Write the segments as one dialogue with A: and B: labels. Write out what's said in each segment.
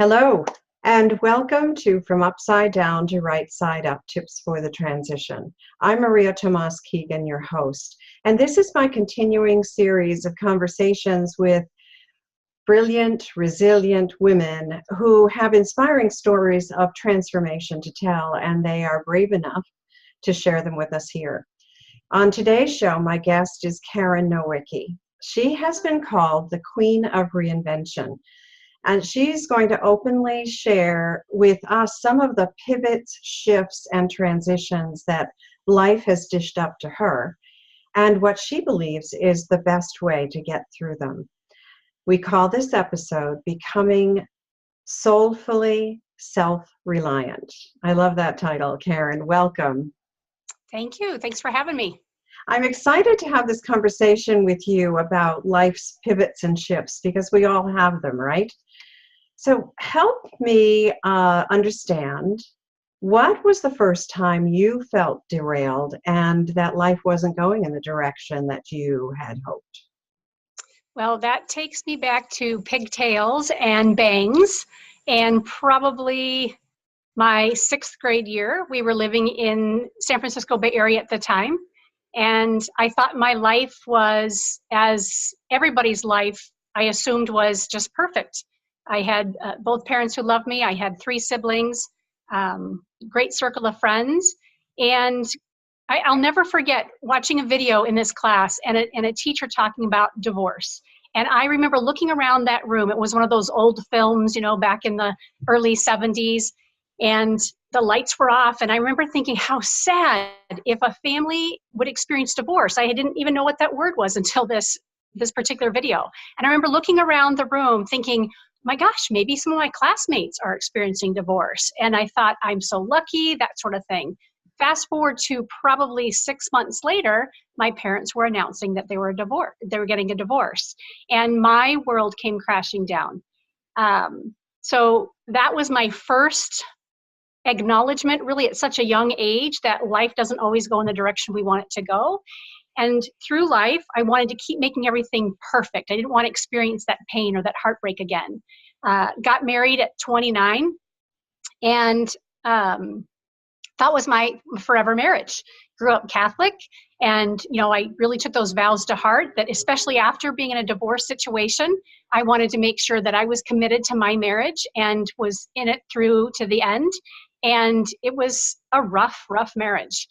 A: Hello, and welcome to From Upside Down to Right Side Up Tips for the Transition. I'm Maria Tomás-Keegan, your host, and this is my continuing series of conversations with brilliant, resilient women who have inspiring stories of transformation to tell, and they are brave enough to share them with us here. On today's show, my guest is Nowicki. She has been called the Queen of Reinvention. And she's going to openly share with us some of the pivots, shifts, and transitions that life has dished up to her, and what she believes is the best way to get through them. We call this episode Becoming Soulfully Self-reliant. I love that title, Karen. Welcome.
B: Thank you. Thanks for having me.
A: I'm excited to have this conversation with you about life's pivots and shifts because we all have them, right? So help me understand, what was the first time you felt derailed and that life wasn't going in the direction that you had hoped?
B: Well, that takes me back to pigtails and bangs, and probably my 6th grade year. We were living in San Francisco Bay Area at the time, and I thought my life was, as everybody's life, I assumed was just perfect. I had both parents who loved me. I had 3 siblings, great circle of friends. And I'll never forget watching a video in this class and a teacher talking about divorce. And I remember looking around that room. It was one of those old films, back in the early 70s. And the lights were off. And I remember thinking how sad if a family would experience divorce. I didn't even know what that word was until this particular video. And I remember looking around the room thinking, my gosh, maybe some of my classmates are experiencing divorce. And I thought, I'm so lucky, that sort of thing. Fast forward to probably 6 months later, my parents were announcing that they were getting a divorce. And my world came crashing down. So that was my first acknowledgement, really at such a young age, that life doesn't always go in the direction we want it to go. And through life, I wanted to keep making everything perfect. I didn't want to experience that pain or that heartbreak again. Got married at 29, and that was my forever marriage. Grew up Catholic, and I really took those vows to heart, that especially after being in a divorce situation, I wanted to make sure that I was committed to my marriage and was in it through to the end. And it was a rough marriage.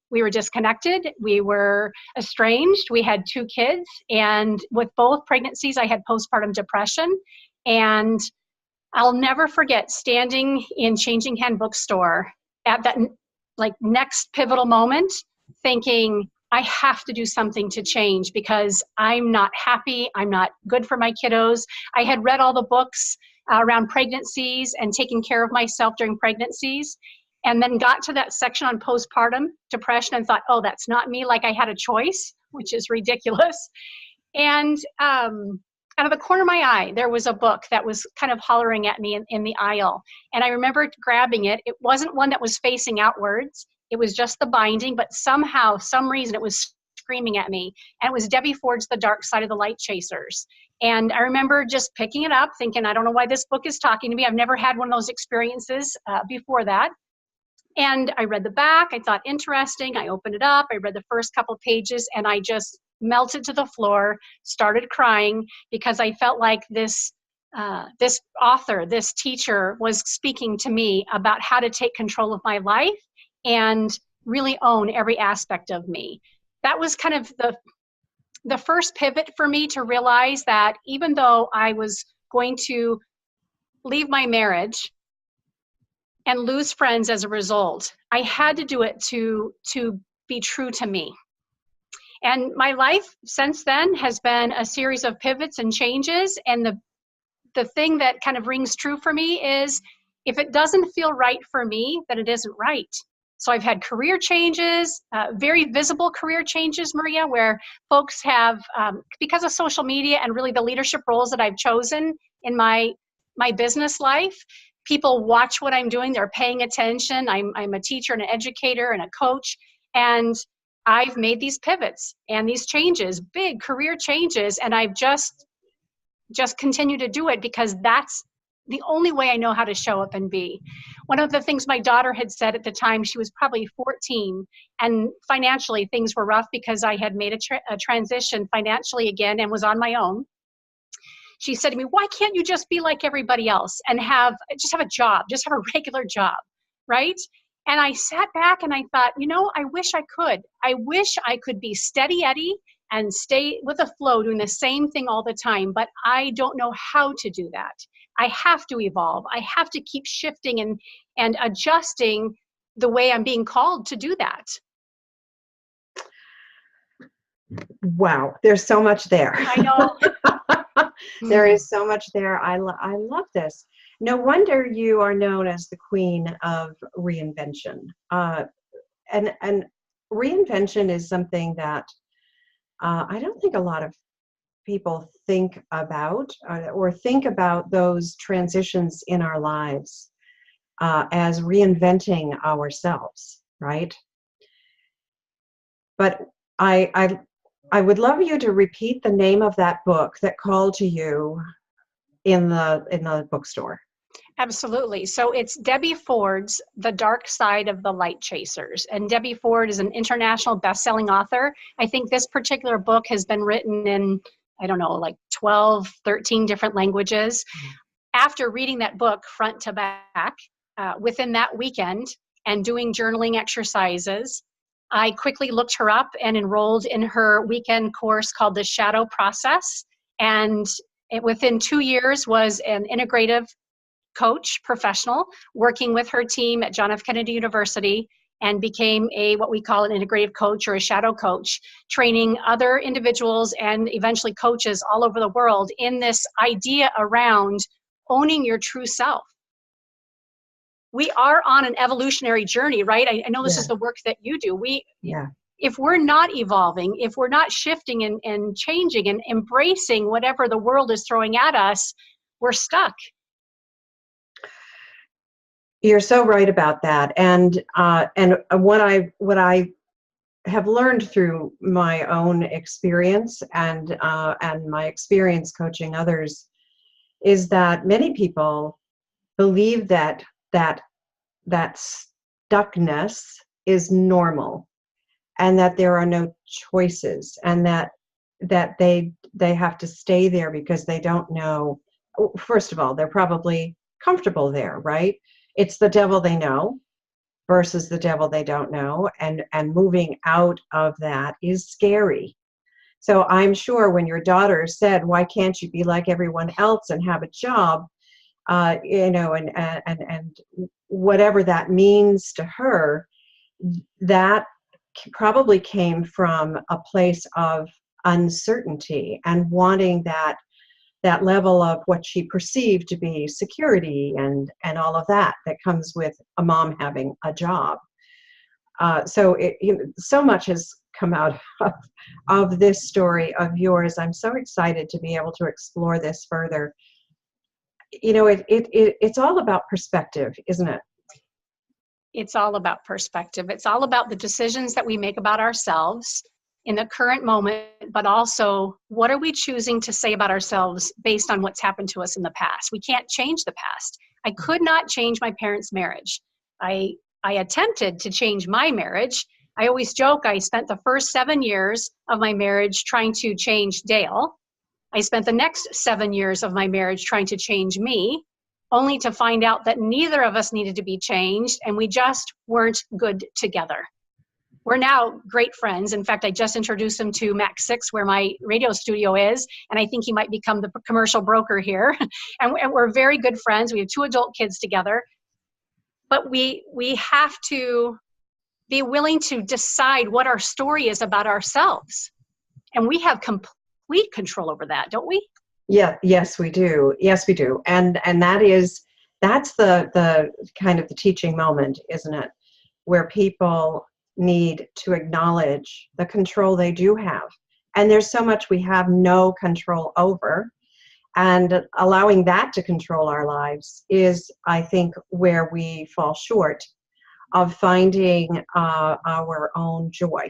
B: We were disconnected. We were estranged. We had 2 kids. And with both pregnancies, I had postpartum depression. And I'll never forget standing in Changing Hand bookstore at that next pivotal moment, thinking, I have to do something to change because I'm not happy. I'm not good for my kiddos. I had read all the books around pregnancies and taking care of myself during pregnancies. And then got to that section on postpartum depression and thought, oh, that's not me. Like I had a choice, which is ridiculous. And out of the corner of my eye, there was a book that was kind of hollering at me in the aisle. And I remember grabbing it. It wasn't one that was facing outwards. It was just the binding, but somehow, some reason, it was screaming at me. And it was Debbie Ford's The Dark Side of the Light Chasers. And I remember just picking it up, thinking, I don't know why this book is talking to me. I've never had one of those experiences before that. And I read the back. I thought, interesting. I opened it up. I read the first couple pages, and I just melted to the floor, started crying because I felt like this author, this teacher was speaking to me about how to take control of my life and really own every aspect of me. That was kind of the first pivot for me to realize that even though I was going to leave my marriage and lose friends as a result, I had to do it to be true to me. And my life since then has been a series of pivots and changes. And the thing that kind of rings true for me is, if it doesn't feel right for me, then it isn't right. So I've had career changes, very visible career changes, Maria, where folks have, because of social media and really the leadership roles that I've chosen in my business life, people watch what I'm doing. They're paying attention. I'm a teacher and an educator and a coach. And I've made these pivots and these changes, big career changes. And I've just continue to do it because that's the only way I know how to show up and be. One of the things my daughter had said at the time, she was probably 14, and financially things were rough because I had made a transition financially again and was on my own. She said to me, why can't you just be like everybody else and have a job, just have a regular job, right? And I sat back and I thought, I wish I could. I wish I could be steady Eddie and stay with the flow doing the same thing all the time, but I don't know how to do that. I have to evolve. I have to keep shifting and adjusting the way I'm being called to do that.
A: Wow, there's so much there.
B: I know.
A: There is so much there. I love this. No wonder you are known as the Queen of Reinvention. And reinvention is something that I don't think a lot of people think about or think about those transitions in our lives as reinventing ourselves, right? But I would love you to repeat the name of that book that called to you in the bookstore.
B: Absolutely. So it's Debbie Ford's The Dark Side of the Light Chasers. And Debbie Ford is an international best-selling author. I think this particular book has been written in, 12, 13 different languages. After reading that book front to back, within that weekend and doing journaling exercises, I quickly looked her up and enrolled in her weekend course called the Shadow Process. And within 2 years was an integrative coach professional working with her team at John F. Kennedy University, and became what we call an integrative coach or a shadow coach, training other individuals and eventually coaches all over the world in this idea around owning your true self. We are on an evolutionary journey, right? I know this is the work that you do. If we're not evolving, if we're not shifting and changing and embracing whatever the world is throwing at us, we're stuck.
A: You're so right about that. And what I have learned through my own experience and my experience coaching others is that many people believe that stuckness is normal, and that there are no choices, and that they have to stay there because they don't know. First of all, they're probably comfortable there, right? It's the devil they know versus the devil they don't know, and moving out of that is scary. So I'm sure when your daughter said, why can't you be like everyone else and have a job, and whatever that means to her, that probably came from a place of uncertainty and wanting that level of what she perceived to be security and all of that comes with a mom having a job. So so much has come out of this story of yours. I'm so excited to be able to explore this further. It's all about perspective, isn't it?
B: It's all about perspective. It's all about the decisions that we make about ourselves in the current moment, but also what are we choosing to say about ourselves based on what's happened to us in the past? We can't change the past. I could not change my parents' marriage. I attempted to change my marriage. I always joke I spent the first 7 years of my marriage trying to change Dale. I spent the next 7 years of my marriage trying to change me, only to find out that neither of us needed to be changed, and we just weren't good together. We're now great friends. In fact, I just introduced him to Max 6, where my radio studio is, and I think he might become the commercial broker here. and we're very good friends. We have 2 adult kids together. But we have to be willing to decide what our story is about ourselves. And we have complete control over that, don't we?
A: Yeah, yes, we do. Yes, we do. And that's the kind of the teaching moment, isn't it? Where people need to acknowledge the control they do have. And there's so much we have no control over. And allowing that to control our lives is, I think, where we fall short of finding our own joy.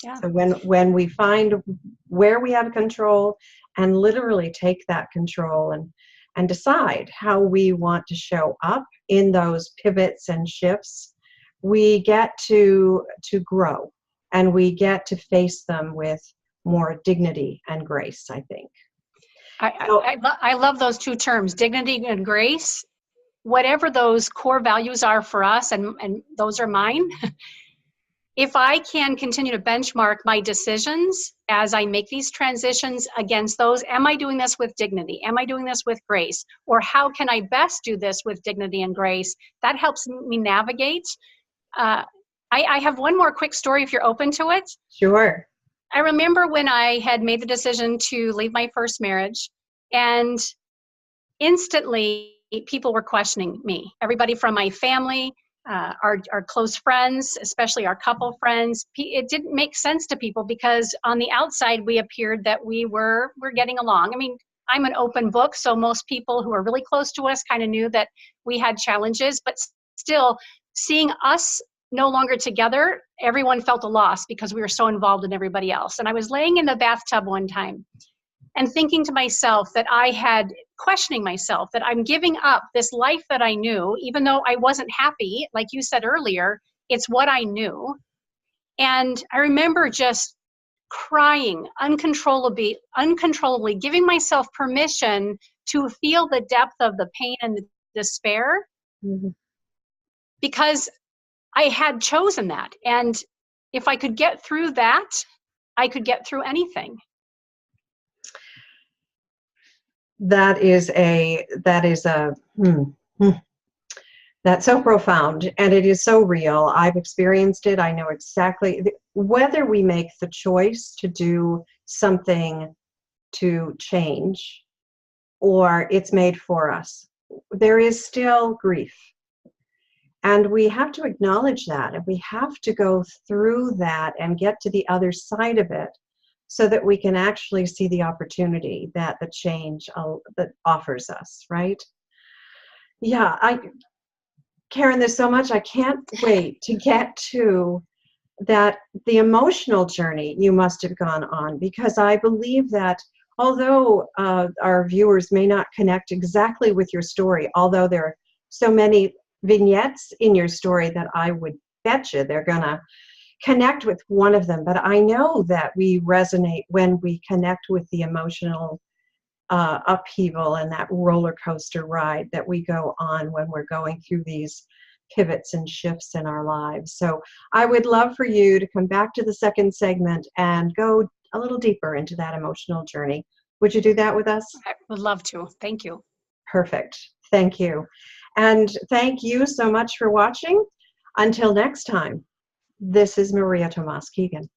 A: Yeah. So when we find where we have control and literally take that control and decide how we want to show up in those pivots and shifts, we get to grow, and we get to face them with more dignity and grace, I think.
B: I love those two terms, dignity and grace. Whatever those core values are for us, and those are mine, if I can continue to benchmark my decisions as I make these transitions against those, am I doing this with dignity? Am I doing this with grace? Or how can I best do this with dignity and grace? That helps me navigate. I have one more quick story if you're open to it.
A: Sure.
B: I remember when I had made the decision to leave my first marriage, and instantly people were questioning me. Everybody from my family, our close friends, especially our couple friends, it didn't make sense to people because on the outside we appeared that we're getting along. I mean, I'm an open book, so most people who are really close to us kind of knew that we had challenges, but still seeing us no longer together, everyone felt a loss because we were so involved in everybody else. And I was laying in the bathtub one time and thinking to myself that I had questioning myself, that I'm giving up this life that I knew, even though I wasn't happy, like you said earlier, it's what I knew. And I remember just crying uncontrollably, giving myself permission to feel the depth of the pain and the despair, because I had chosen that. And if I could get through that, I could get through anything.
A: That's so profound, and it is so real. I've experienced it. I know exactly whether we make the choice to do something to change or it's made for us. There is still grief, and we have to acknowledge that, and we have to go through that and get to the other side of it, so that we can actually see the opportunity that the change that offers us, right? Yeah, Karen, there's so much. I can't wait to get to the emotional journey you must have gone on, because I believe that although our viewers may not connect exactly with your story, although there are so many vignettes in your story that I would bet you they're going to connect with one of them, but I know that we resonate when we connect with the emotional upheaval and that roller coaster ride that we go on when we're going through these pivots and shifts in our lives. So I would love for you to come back to the second segment and go a little deeper into that emotional journey. Would you do that with us?
B: I would love to. Thank you.
A: Perfect. Thank you. And thank you so much for watching. Until next time. This is Maria Tomás-Keegan.